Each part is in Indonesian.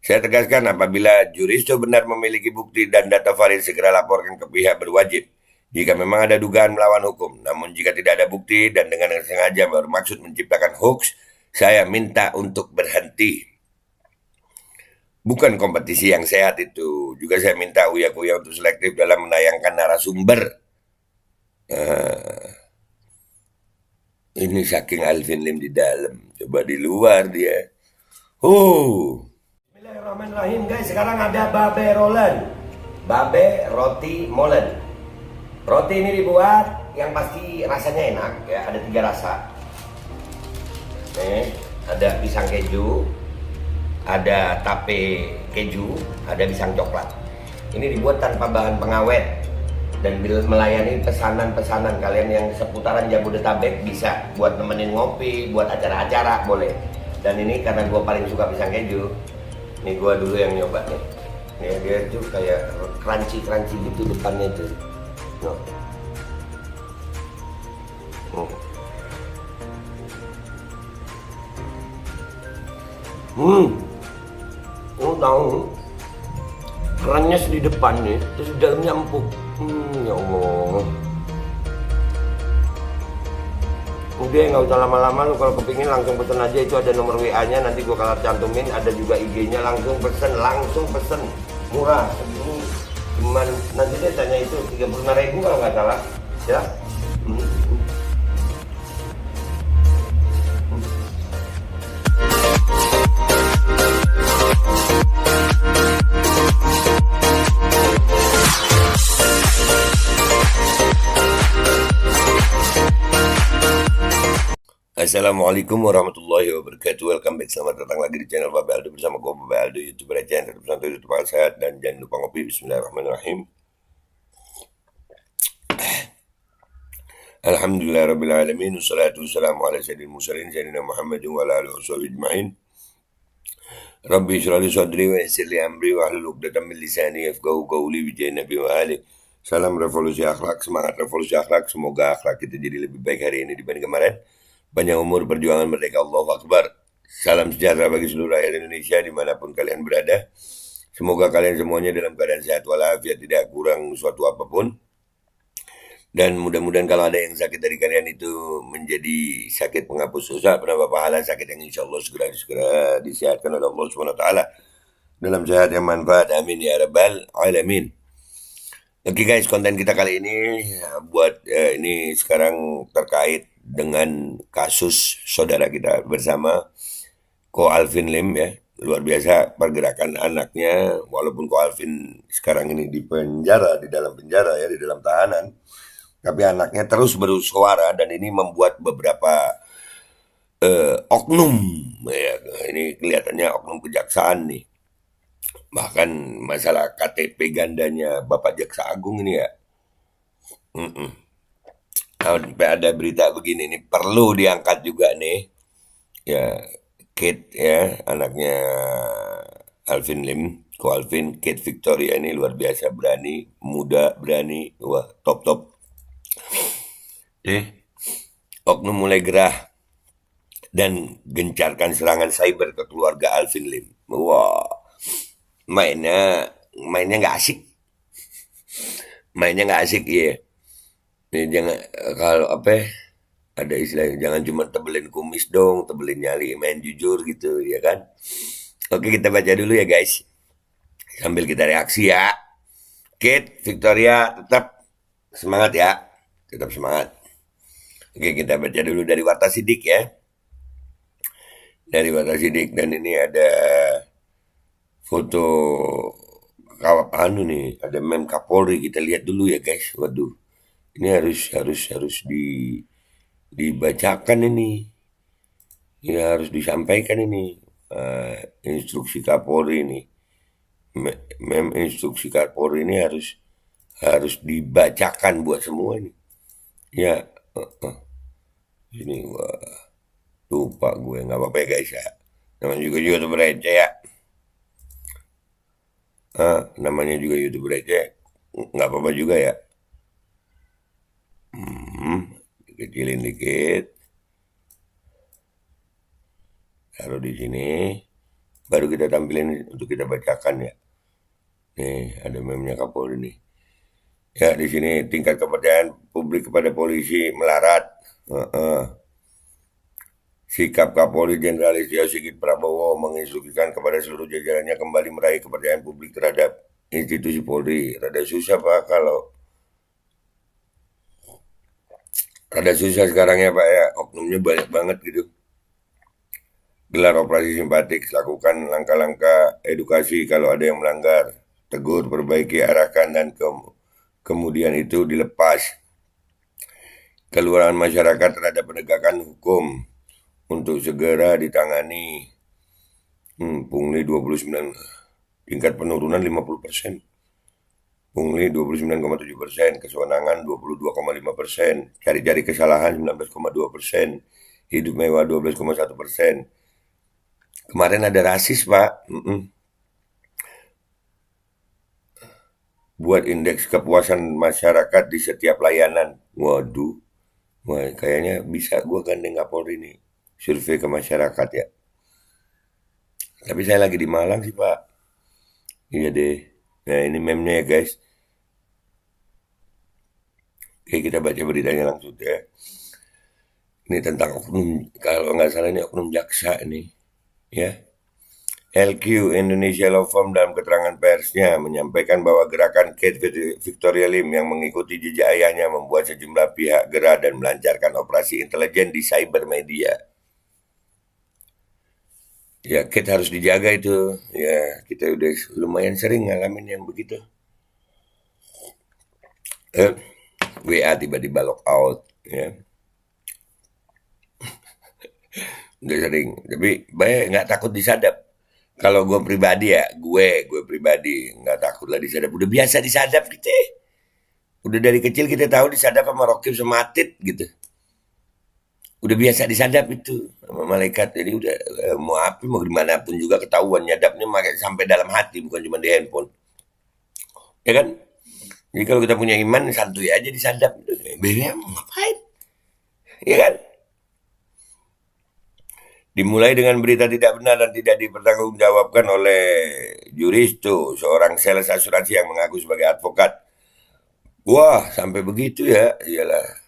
Saya tegaskan apabila juristo benar memiliki bukti dan data valid segera laporkan ke pihak berwajib. Jika memang ada dugaan melawan hukum, namun jika tidak ada bukti dan dengan sengaja bermaksud menciptakan hoax, saya minta untuk berhenti. Bukan kompetisi yang sehat itu. Juga saya minta Uya-Kuya untuk selektif dalam menayangkan narasumber. Ini saking Alvin Lim di dalam. Coba di luar dia. Bismillahirrahmanirrahim guys. Sekarang ada babe rolen. Babe roti molen. Roti ini dibuat yang pasti rasanya enak ya. Ada 3 rasa. Nih, ada pisang keju, ada tape keju, ada pisang coklat. Ini dibuat tanpa bahan pengawet dan melayani pesanan-pesanan kalian yang seputaran Jabodetabek, bisa buat nemenin ngopi, buat acara-acara boleh. Dan ini karena gue paling suka pisang keju, ini gue dulu yang nyoba nih. Nih dia tuh kayak crunchy gitu depannya tuh. No. Tahu kerennya di depan nih, terus di dalamnya empuk. Ya Allah. Udah nggak usah lama-lama, lu kalau kepingin langsung pesen aja, itu ada nomor WA-nya, nanti gua kalau cantumin, ada juga IG-nya, langsung pesen, murah. Segini cuman nanti dia tanya itu 35.000 kalau nggak salah, ya. Assalamualaikum warahmatullahi wabarakatuh. Welcome back, selamat datang lagi di channel Babe Aldo bersama gue Babe Aldo, YouTuber channel tetap santai, tetap sehat, dan jangan lupa ngopi. Bismillahirrahmanirrahim. Alhamdulillahirrabbilalamin. Wassalatu wassalamu ala sayyidil mursalin sayyidina Muhammadin wa ala alihi washabihi ajma'in. Rabbi shrah li sadri wa yassir li amri wa hlul 'uqdatam min lisani yafqahu qawli bi jahi nabi wa ali. Salam revolusi akhlak, semangat revolusi akhlak. Semoga akhlak kita jadi lebih baik hari ini dibanding kemarin. Panjang umur, perjuangan merdeka, Allahu Akbar. Salam sejahtera bagi seluruh rakyat Indonesia dimanapun kalian berada. Semoga kalian semuanya dalam keadaan sehat walafiat, tidak kurang suatu apapun. Dan mudah-mudahan kalau ada yang sakit dari kalian itu menjadi sakit penghapus dosa, penambah pahala, sakit yang insya Allah segera disehatkan oleh Allah SWT dalam sehat yang manfaat. Amin ya rabbal alamin. Oke guys, konten kita kali ini buat ini sekarang terkait dengan kasus saudara kita bersama Ko Alvin Lim ya. Luar biasa pergerakan anaknya, walaupun Ko Alvin sekarang ini di penjara, di dalam penjara ya, di dalam tahanan, tapi anaknya terus bersuara dan ini membuat beberapa oknum ya, ini kelihatannya oknum kejaksaan nih. Bahkan masalah KTP gandanya Bapak Jaksa Agung ini ya. Sampai ada berita begini, ini perlu diangkat juga nih. Ya, Kate ya, anaknya Alvin Lim, Ko Alvin, Kate Victoria ini luar biasa berani, muda, berani, wah top. Oknum mulai gerah dan gencarkan serangan cyber ke keluarga Alvin Lim. Wah, mainnya nggak asik. Ya. Ini jangan, kalau ada istilahnya, jangan cuma tebelin kumis dong, tebelin nyali, main jujur gitu ya kan. Oke, kita baca dulu ya guys, sambil kita reaksi ya. Kate Victoria tetap semangat ya, tetap semangat. Oke, kita baca dulu dari Warta Sidik ya, dari Warta Sidik. Dan ini ada foto nih, ada mem Kapolri, kita lihat dulu ya guys. Waduh, ini harus dibacakan ini. Ini harus disampaikan ini, instruksi Kapolri ini. Mem instruksi Kapolri ini harus dibacakan buat semua ini. Ya, ini wah, lupa gue, nggak apa-apa ya guys ya. Namanya juga YouTuber receh ya. Namanya juga YouTuber receh, nggak apa-apa juga ya. Kecilin dikit, taruh di sini. Baru kita tampilin untuk kita bacakan ya. Nih, ada memnya Kapolri nih. Ya, di sini tingkat kepercayaan publik kepada polisi melarat. Heeh. Sikap Kapolri Jenderal Istio Sigit Prabowo menginstruksikan kepada seluruh jajarannya kembali meraih kepercayaan publik terhadap institusi Polri. Rada susah Pak rada susah sekarang ya Pak ya, oknumnya banyak banget gitu. Gelar operasi simpatik, lakukan langkah-langkah edukasi kalau ada yang melanggar, tegur, perbaiki, arahkan, dan kemudian itu dilepas. Keluaran masyarakat terhadap penegakan hukum untuk segera ditangani. Pungli 29, tingkat penurunan 50%. Pungli 29,7%, kesewenangan 22,5%, cari-cari kesalahan 19,2%, hidup mewah 12,1%. Kemarin ada rasis Pak. Buat indeks kepuasan masyarakat di setiap layanan. Waduh, wah, kayaknya bisa gue gandeng Kapolri nih, survei ke masyarakat ya. Tapi saya lagi di Malang sih Pak. Iya deh. Nah ini meme-nya ya guys. Oke kita baca beritanya langsung ya. Ini tentang oknum, kalau nggak salah ini oknum jaksa nih. Ya. LQ Indonesia Law Firm dalam keterangan persnya menyampaikan bahwa gerakan Kate Victoria Lim yang mengikuti jejak ayahnya membuat sejumlah pihak gerah dan melancarkan operasi intelijen di cyber media. Ya, Kate harus dijaga itu. Ya, kita udah lumayan sering ngalamin yang begitu. WA tiba-tiba lock out. Ya. Udah sering. Tapi baik nggak takut disadap. Kalau gue pribadi ya, gue pribadi nggak takut lah disadap. Udah biasa disadap kita. Udah dari kecil kita tahu disadap sama Rokib sama Atit gitu. Udah biasa disadap itu sama malaikat. Jadi udah mau apa mau gimana pun juga ketahuan nyadapnya sampai dalam hati bukan cuma di handphone. Ya kan? Jadi kalau kita punya iman santuy aja disadap. BBM ngapain? Ya kan? Dimulai dengan berita tidak benar dan tidak dipertanggungjawabkan oleh Juristo, seorang sales asuransi yang mengaku sebagai advokat. Wah, sampai begitu ya? Iyalah.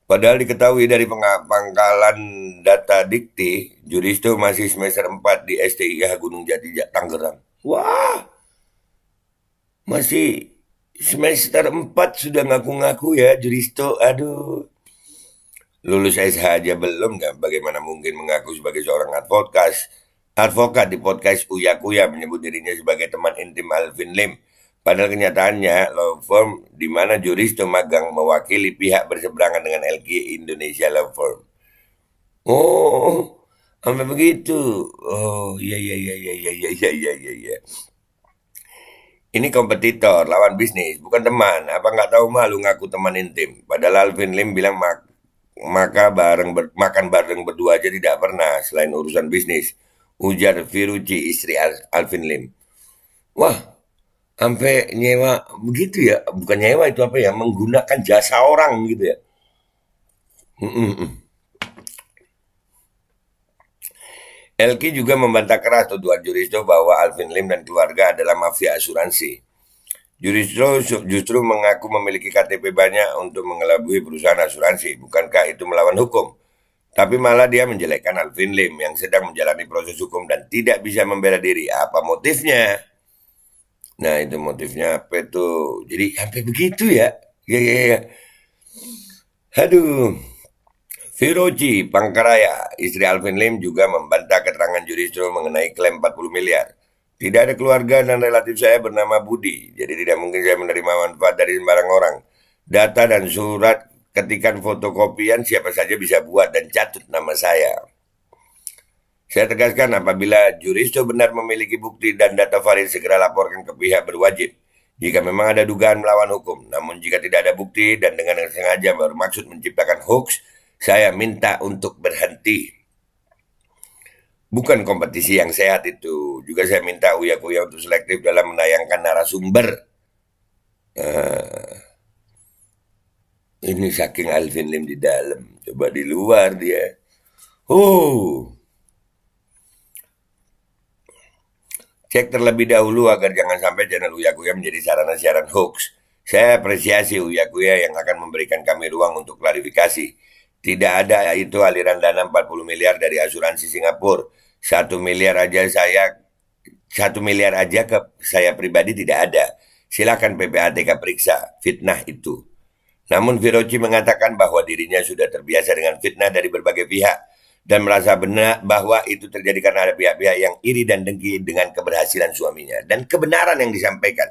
Padahal diketahui dari pangkalan data dikti, Juristo masih semester 4 di STIH Gunung Jati, Tangerang. Wah, masih semester 4 sudah ngaku-ngaku ya Juristo. Aduh. Lulus SH aja belum kan? Bagaimana mungkin mengaku sebagai seorang advokat di podcast Uya Kuya menyebut dirinya sebagai teman intim Alvin Lim. Padahal kenyataannya law firm di mana Juristo magang mewakili pihak berseberangan dengan LG Indonesia Law Firm. Oh, sampai begitu. Oh, iya iya iya iya iya iya iya iya iya. Iya. Ini kompetitor, lawan bisnis, bukan teman. Apa nggak tahu malu ngaku teman intim? Padahal Alvin Lim bilang makan bareng berdua aja tidak pernah selain urusan bisnis. Ujar Firuci, istri Alvin Lim. Wah, sampai nyewa begitu ya? Bukan nyewa itu apa ya? Menggunakan jasa orang gitu ya. Elki juga membantah keras tuduhan Juristo bahwa Alvin Lim dan keluarga adalah mafia asuransi. Juristo justru mengaku memiliki KTP banyak untuk mengelabui perusahaan asuransi. Bukankah itu melawan hukum? Tapi malah dia menjelekkan Alvin Lim yang sedang menjalani proses hukum dan tidak bisa membela diri. Apa motifnya? Nah itu motifnya apa itu? Jadi sampai begitu ya? Ya. Aduh. Firoji Pangkaraya, istri Alvin Lim juga membantah keterangan Juristo mengenai klaim 40 miliar. Tidak ada keluarga dan relatif saya bernama Budi, jadi tidak mungkin saya menerima manfaat dari sembarang orang. Data dan surat ketikan fotokopian siapa saja bisa buat dan catut nama saya. Saya tegaskan apabila Juristo benar memiliki bukti dan data valid segera laporkan ke pihak berwajib. Jika memang ada dugaan melawan hukum, namun jika tidak ada bukti dan dengan sengaja bermaksud menciptakan hoax, saya minta untuk berhenti. Bukan kompetisi yang sehat itu. Juga saya minta Uya Kuya untuk selektif dalam menayangkan narasumber. Ini saking Alvin Lim di dalam. Coba di luar dia. Cek terlebih dahulu agar jangan sampai channel Uya Kuya menjadi sarana siaran hoax. Saya apresiasi Uya Kuya yang akan memberikan kami ruang untuk klarifikasi. Tidak ada itu aliran dana 40 miliar dari asuransi Singapura. 1 miliar aja ke saya pribadi tidak ada. Silakan PPATK periksa fitnah itu. Namun Viroci mengatakan bahwa dirinya sudah terbiasa dengan fitnah dari berbagai pihak dan merasa benar bahwa itu terjadi karena ada pihak-pihak yang iri dan dengki dengan keberhasilan suaminya dan kebenaran yang disampaikan.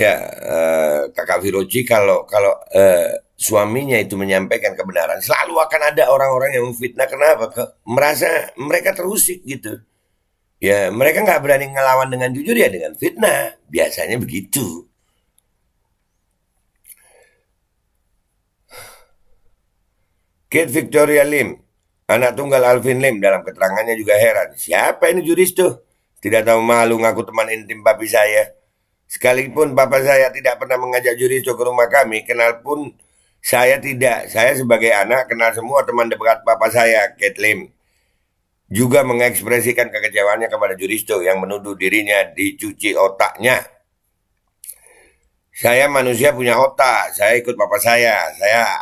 Ya, Kakak Viroci kalau suaminya itu menyampaikan kebenaran, selalu akan ada orang-orang yang memfitnah. Kenapa? Merasa mereka terusik gitu. Ya, mereka nggak berani ngelawan dengan jujur ya dengan fitnah. Biasanya begitu. Kate Victoria Lim, anak tunggal Alvin Lim, dalam keterangannya juga heran. Siapa ini juris tuh? Tidak tahu malu ngaku teman intim papi saya. Sekalipun papa saya tidak pernah mengajak juris ke rumah kami, kenal pun saya tidak. Saya sebagai anak kenal semua teman dekat papa saya, Kate Lim. Juga mengekspresikan kekecewaannya kepada Juristo yang menuduh dirinya dicuci otaknya. Saya manusia punya otak, saya ikut papa saya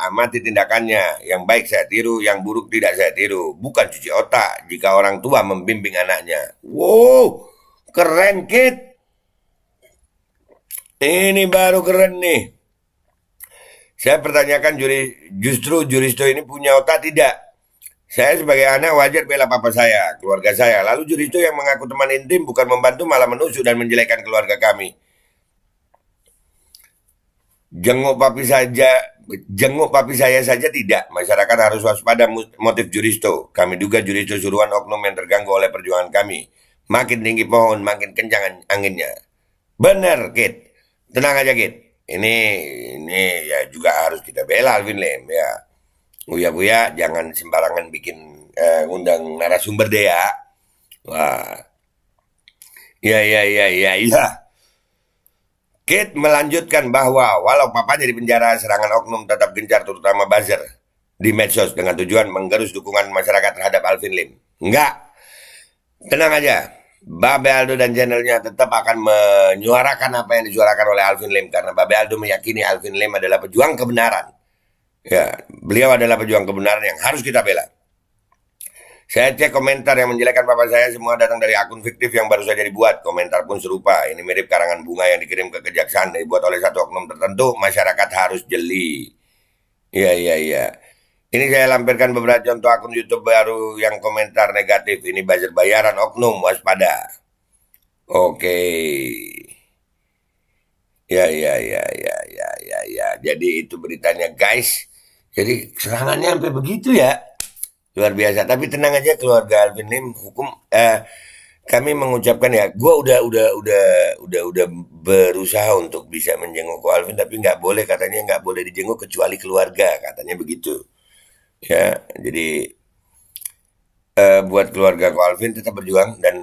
amati tindakannya, yang baik saya tiru, yang buruk tidak saya tiru. Bukan cuci otak jika orang tua membimbing anaknya. Wow, keren Kit. Ini baru keren nih. Saya pertanyakan justru Juristo ini punya otak tidak? Saya sebagai anak wajar bela papa saya, keluarga saya. Lalu Juristo yang mengaku teman intim bukan membantu malah menusuk dan menjelekkan keluarga kami. Jenguk papi saya saja tidak. Masyarakat harus waspada motif Juristo. Kami duga Juristo suruhan oknum yang terganggu oleh perjuangan kami. Makin tinggi pohon, makin kencang anginnya. Benar, Kit. Tenang aja, Kit. Ini ya juga harus kita bela, Alvin Lim. Ya, Buya jangan sembarangan bikin undang narasumber deh ya. Wah, ya. Kate melanjutkan bahwa walau papanya di penjara, serangan oknum tetap gencar, terutama buzzer di medsos dengan tujuan menggerus dukungan masyarakat terhadap Alvin Lim. Enggak, tenang aja. Babe Aldo dan channelnya tetap akan menyuarakan apa yang disuarakan oleh Alvin Lim karena Babe Aldo meyakini Alvin Lim adalah pejuang kebenaran. Ya, beliau adalah pejuang kebenaran yang harus kita bela. Saya cek komentar yang menjelekkan papa saya semua datang dari akun fiktif yang baru saja dibuat. Komentar pun serupa. Ini mirip karangan bunga yang dikirim ke kejaksaan dan dibuat oleh satu oknum tertentu. Masyarakat harus jeli. Iya. Ini saya lampirkan beberapa contoh akun YouTube baru yang komentar negatif. Ini buzzer bayaran oknum, waspada. Oke. Ya. Jadi itu beritanya guys. Jadi serangannya sampai begitu ya. Luar biasa. Tapi tenang aja keluarga Alvin Lim, kami mengucapkan ya, gue udah berusaha untuk bisa menjenguk ko Alvin, tapi nggak boleh, katanya nggak boleh dijenguk kecuali keluarga, katanya begitu. Ya, jadi buat keluarga ko Alvin tetap berjuang dan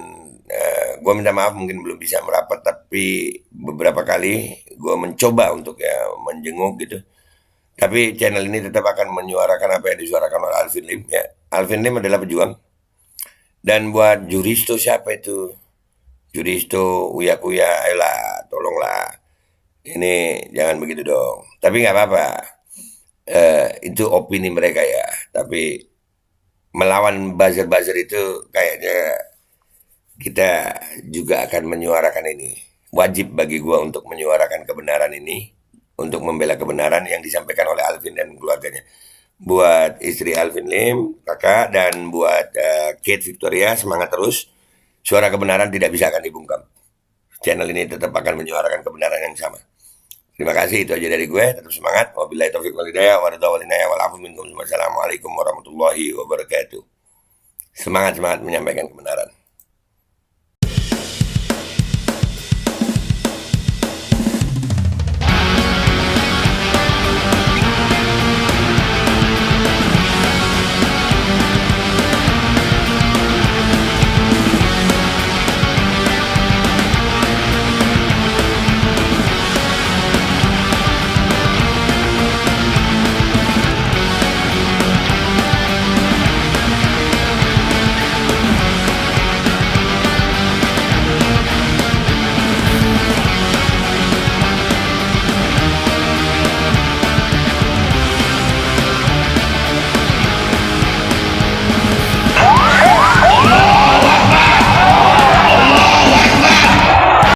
gue minta maaf mungkin belum bisa merapat, tapi beberapa kali gue mencoba untuk ya menjenguk gitu. Tapi channel ini tetap akan menyuarakan apa yang disuarakan oleh Alvin Lim ya. Alvin Lim adalah pejuang. Dan buat Juristo siapa itu? Juristo, Uya Kuya, ayolah, tolonglah. Ini jangan begitu dong. Tapi nggak apa-apa. Itu opini mereka ya. Tapi melawan buzzer-buzzer itu kayaknya kita juga akan menyuarakan ini. Wajib bagi gua untuk menyuarakan kebenaran ini. Untuk membela kebenaran yang disampaikan oleh Alvin dan keluarganya. Buat istri Alvin Lim, kakak, dan buat Kate Victoria, semangat terus. Suara kebenaran tidak bisa akan dibungkam. Channel ini tetap akan menyuarakan kebenaran yang sama. Terima kasih, itu aja dari gue. Tetap semangat. Wabillahi taufiq wal hidayah. Wassalamualaikum warahmatullahi wabarakatuh. Semangat menyampaikan kebenaran.